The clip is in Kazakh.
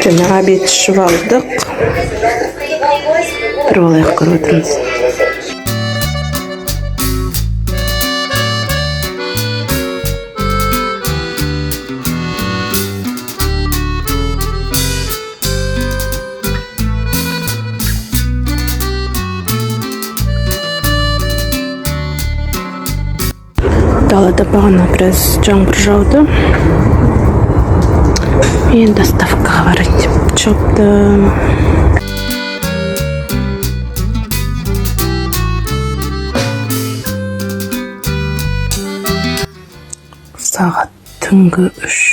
Жаңа обед ішіп алдық. Бір олай көріп отырмыз. Далада бағана біраз жаңбыр жауды. Мен доставкаға барайын деп шығыпты. Сағат түнгі 3.